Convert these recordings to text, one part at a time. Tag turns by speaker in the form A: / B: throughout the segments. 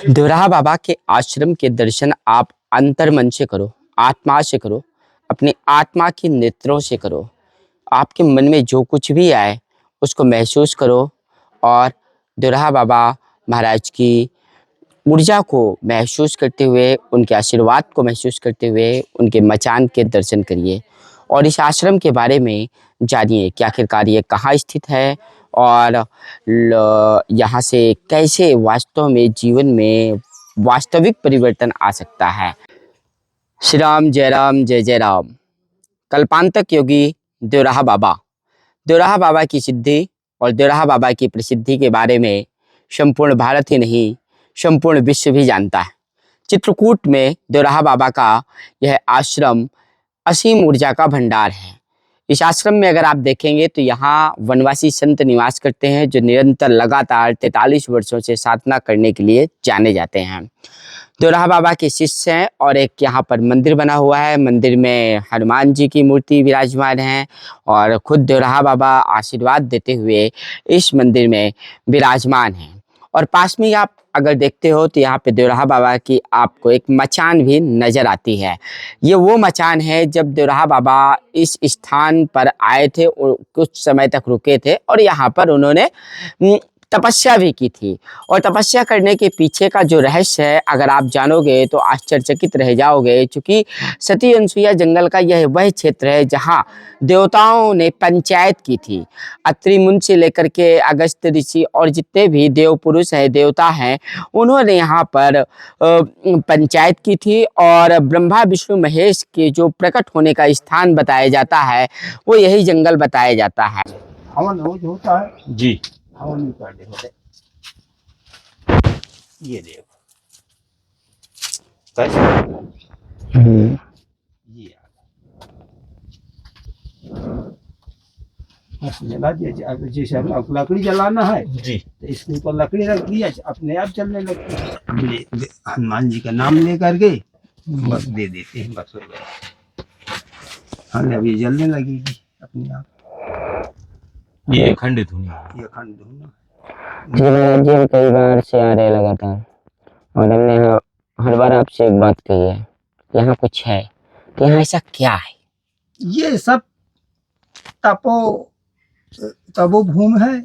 A: देवराहा बाबा के आश्रम के दर्शन आप अंतर मन से करो, आत्मा से करो, अपनी आत्मा के नेत्रों से करो। आपके मन में जो कुछ भी आए उसको महसूस करो और देवराहा बाबा महाराज की ऊर्जा को महसूस करते हुए, उनके आशीर्वाद को महसूस करते हुए उनके मचान के दर्शन करिए और इस आश्रम के बारे में जानिए कि आखिरकार ये कहाँ स्थित है और यहाँ से कैसे वास्तव में जीवन में वास्तविक परिवर्तन आ सकता है। श्री राम, जय राम, जय जय राम। कल्पांतक योगी देवराहा बाबा की सिद्धि और देवराहा बाबा की प्रसिद्धि के बारे में संपूर्ण भारत ही नहीं, संपूर्ण विश्व भी जानता है। चित्रकूट में देवराहा बाबा का यह आश्रम असीम ऊर्जा का भंडार है। इस आश्रम में अगर आप देखेंगे तो यहाँ वनवासी संत निवास करते हैं जो निरंतर लगातार 43 वर्षों से साधना करने के लिए जाने जाते हैं। देवराहा बाबा के शिष्य हैं और एक यहाँ पर मंदिर बना हुआ है। मंदिर में हनुमान जी की मूर्ति विराजमान है और खुद देवराहा बाबा आशीर्वाद देते हुए इस मंदिर में विराजमान हैं। और पास में आप अगर देखते हो तो यहाँ पे देवराहा बाबा की आपको एक मचान भी नजर आती है। ये वो मचान है जब देवराहा बाबा इस स्थान पर आए थे और कुछ समय तक रुके थे और यहाँ पर उन्होंने तपस्या भी की थी। और तपस्या करने के पीछे का जो रहस्य है अगर आप जानोगे तो आश्चर्यचकित रह जाओगे, क्योंकि सती अनसुईया जंगल का यह वह क्षेत्र है जहाँ देवताओं ने पंचायत की थी। अत्रि मुनि से लेकर के अगस्त ऋषि और जितने भी देव पुरुष हैं, देवता हैं, उन्होंने यहाँ पर पंचायत की थी और ब्रह्मा विष्णु महेश के जो प्रकट होने का स्थान बताया जाता है वो यही जंगल बताया जाता है।
B: हवन रोज होता है
A: जी।
B: हवन भी पहले होते। ये देखो कैसे ये जला दिया। जैसे हम लकड़ी जलाना है
A: जी,
B: तो इसके ऊपर लकड़ी रख दिया, अपने आप जलने लगती है। हनुमान जी का नाम लेकर के बस दे देते हैं, बस हो गया। हाँ, अभी जलने लगेगी अपने आप।
A: ये खंडित होना,
B: ये खंड होना।
A: जी महाराज जी, हम कई बार से आ रहे लगातार और हमने हर बार आपसे एक बात कही है, यहाँ कुछ है तो यहाँ ऐसा क्या है?
B: ये सब तपोभूमि है।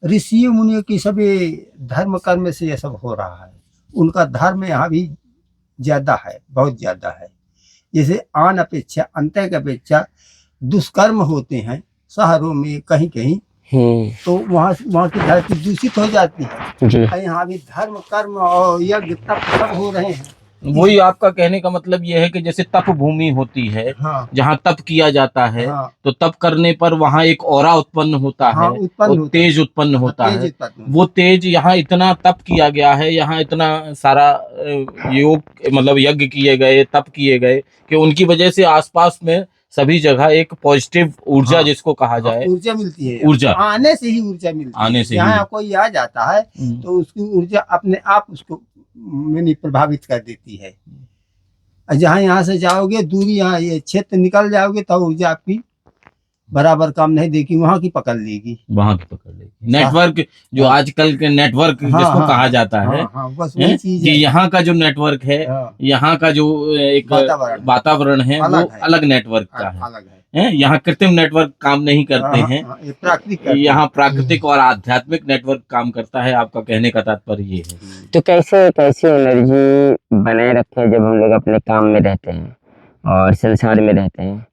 B: ऋषि मुनियों की सब ये धर्म कर्म से ये सब हो रहा है। उनका धर्म यहाँ भी ज्यादा है, बहुत ज्यादा है। जैसे आन अपेक्षा, अंत्य की अपेक्षा दुष्कर्म होते हैं शहरों में कहीं कहीं, तो वहाँ की धरती दूषित हो जाती है। यहाँ भी धर्म कर्म और यज्ञ तप सब हो रहे हैं।
C: वही आपका कहने का मतलब ये है कि जैसे तप भूमि होती है,
B: हाँ,
C: जहाँ तप किया जाता है,
B: हाँ,
C: तो तप करने पर वहाँ एक ऑरा उत्पन्न होता
B: हाँ,
C: है, और तेज उत्पन्न होता है। वो तेज यहाँ इतना तप किया गया है, यहाँ इतना सारा योग मतलब यज्ञ किए गए, तप किए गए कि उनकी वजह से आसपास में सभी जगह एक पॉजिटिव ऊर्जा,
B: हाँ,
C: जिसको कहा जाए,
B: ऊर्जा मिलती है।
C: ऊर्जा
B: आने से ही ऊर्जा मिलती है।
C: आने से
B: यहाँ कोई आ जाता है तो उसकी ऊर्जा अपने आप उसको मैंने प्रभावित कर देती है। जहाँ यहाँ से जाओगे दूरी, यहाँ ये क्षेत्र निकल जाओगे तो ऊर्जा आपकी बराबर काम नहीं देगी, वहाँ की पकड़ लेगी,
C: वहाँ की पकड़ लेगी। नेटवर्क जो आजकल के नेटवर्क जिसको कहा जाता है,
B: बस वही चीज है।
C: यहाँ का जो नेटवर्क है, यहाँ का जो एक वातावरण है वो अलग नेटवर्क का है। यहाँ कृत्रिम नेटवर्क काम नहीं करते हैं, यहाँ प्राकृतिक और आध्यात्मिक नेटवर्क काम करता है। आपका कहने का तात्पर्य ये है।
A: तो कैसे एनर्जी बनाए रखें जब हम लोग अपने काम में रहते हैं और संसार में रहते हैं,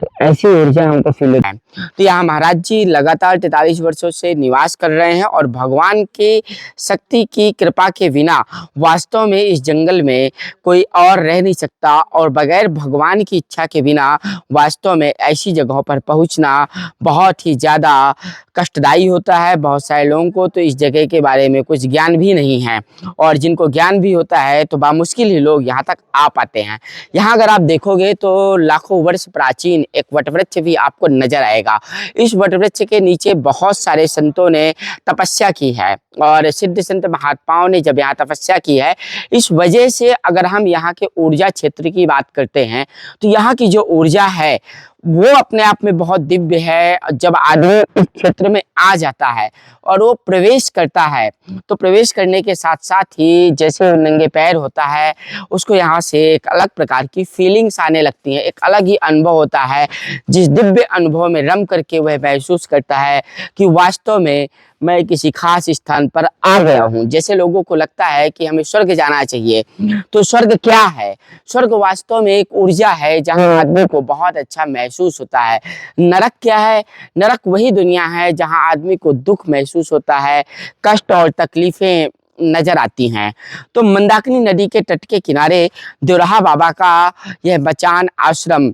A: तो ऐसी ऊर्जा हमको फील होती है। तो यहाँ महाराज जी लगातार 43 वर्षों से निवास कर रहे हैं और भगवान की शक्ति की कृपा के बिना वास्तव में इस जंगल में कोई और रह नहीं सकता और बगैर भगवान की इच्छा के बिना वास्तव में ऐसी जगहों पर पहुँचना बहुत ही ज़्यादा कष्टदायी होता है। बहुत सारे लोगों को तो इस जगह के बारे में कुछ ज्ञान भी नहीं है और जिनको ज्ञान भी होता है तो बामुश्किल ही लोग यहाँ तक आ पाते हैं। यहाँ अगर आप देखोगे तो लाखों वर्ष प्राचीन एक वटवृक्ष भी आपको नजर आएगा। इस वटवृक्ष के नीचे बहुत सारे संतों ने तपस्या की है और सिद्ध संत महात्माओं ने जब यहाँ तपस्या की है, इस वजह से अगर हम यहाँ के ऊर्जा क्षेत्र की बात करते हैं तो यहाँ की जो ऊर्जा है वो अपने आप में बहुत दिव्य है। जब आदमी इस क्षेत्र में आ जाता है और वो प्रवेश करता है, तो प्रवेश करने के साथ साथ ही जैसे वो नंगे पैर होता है, उसको यहाँ से एक अलग प्रकार की फीलिंग्स आने लगती हैं, एक अलग ही अनुभव होता है, जिस दिव्य अनुभव में रम करके वह महसूस करता है कि वास्तव में मैं किसी खास स्थान पर आ गया हूँ। जैसे लोगों को लगता है कि हमें स्वर्ग जाना चाहिए, तो स्वर्ग क्या है? स्वर्ग वास्तव में एक ऊर्जा है जहाँ आदमी को बहुत अच्छा महसूस होता है। नरक क्या है? नरक वही दुनिया है जहाँ आदमी को दुख महसूस होता है, कष्ट और तकलीफें नजर आती हैं। तो मंदाकिनी नदी के तट के किनारे देवराहा बाबा का यह बचान आश्रम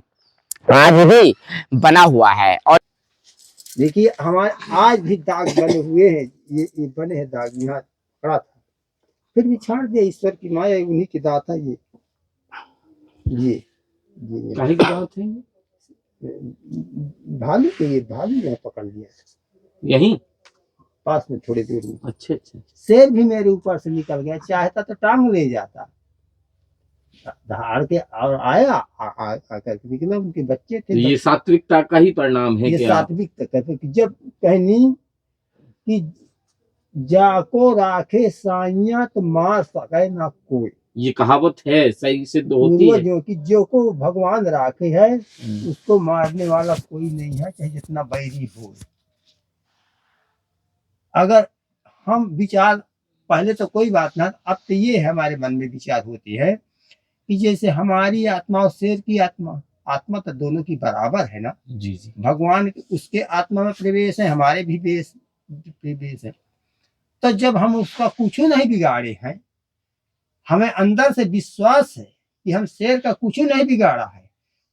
A: आज भी बना हुआ है। और
B: देखिए हमारे आज भी दाग बने हुए हैं, ये बने हैं दाग, यहाँ खड़ा था फिर भी छाड़ दिया, ईश्वर की माया, उन्हीं की दात है ये
C: काहे की दात है?
B: भालू के, ये भालू ने पकड़ लिया
C: यहीं
B: पास में थोड़ी दूर में।
C: अच्छा।
B: शेर भी मेरे ऊपर से निकल गया, चाहता तो टांग ले जाता, दहाड़ के और आया आकर के निकला, उनके बच्चे थे।
C: ये सात्विकता का ही परिणाम है।
B: ये
C: क्या
B: सात्विकता कहते कि जब कहनी कि जाको राखे साइया तो मार सके ना कोई, ये
C: कहावत है, सही सिद्ध होती है
B: जो कि जो को भगवान राखे है उसको मारने वाला कोई नहीं है, चाहे जितना बैरी हो। अगर हम विचार, पहले तो कोई बात ना, अब तो ये हमारे मन में विचार होती है कि जैसे हमारी आत्मा और शेर की आत्मा तो दोनों की बराबर है ना।
C: जी।
B: भगवान उसके आत्मा में प्रवेश है, हमारे भी प्रवेश है। तो जब हम उसका कुछ नहीं बिगाड़े हैं, हमें अंदर से विश्वास है कि हम शेर का कुछ नहीं बिगाड़ा है,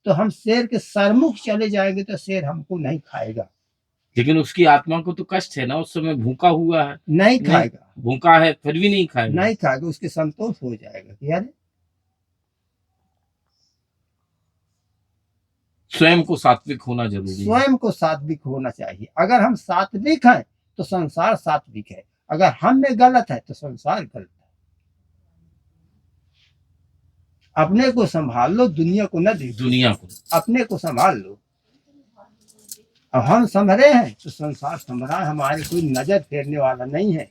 B: तो हम शेर के सरमुख चले जाएंगे तो शेर हमको नहीं खाएगा।
C: लेकिन उसकी आत्मा को तो कष्ट है ना, उस समय भूखा हुआ है,
B: नहीं खाएगा,
C: भूखा है फिर भी नहीं खाएगा,
B: उसके संतोष हो जाएगा कि यार
C: स्वयं को सात्विक होना जरूरी है।
B: स्वयं को सात्विक होना चाहिए। अगर हम सात्विक हैं तो संसार सात्विक है, अगर हम में गलत है तो संसार गलत है। अपने को संभाल लो, दुनिया को न देखो,
C: दुनिया को
B: अपने को संभाल लो। अब हम संभरे हैं तो संसार संभरा है, हमारे कोई नजर फेरने वाला नहीं है।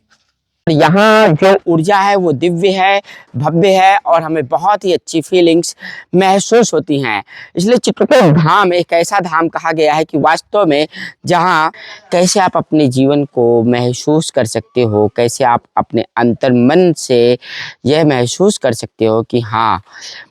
A: यहाँ जो ऊर्जा है वो दिव्य है, भव्य है और हमें बहुत ही अच्छी फीलिंग्स महसूस होती हैं। इसलिए चित्रकूट धाम एक ऐसा धाम कहा गया है कि वास्तव में जहाँ कैसे आप अपने जीवन को महसूस कर सकते हो, कैसे आप अपने अंतर मन से यह महसूस कर सकते हो कि हाँ,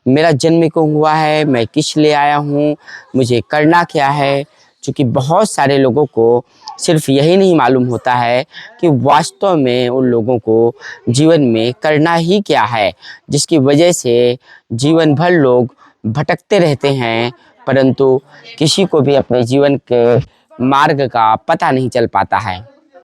A: मेरा जन्म क्यों हुआ है, मैं किस लिए आया हूँ, मुझे करना क्या है। क्योंकि बहुत सारे लोगों को सिर्फ यही नहीं मालूम होता है कि वास्तव में उन लोगों को जीवन में करना ही क्या है, जिसकी वजह से जीवन भर लोग भटकते रहते हैं, परंतु किसी को भी अपने जीवन के मार्ग का पता नहीं चल पाता है।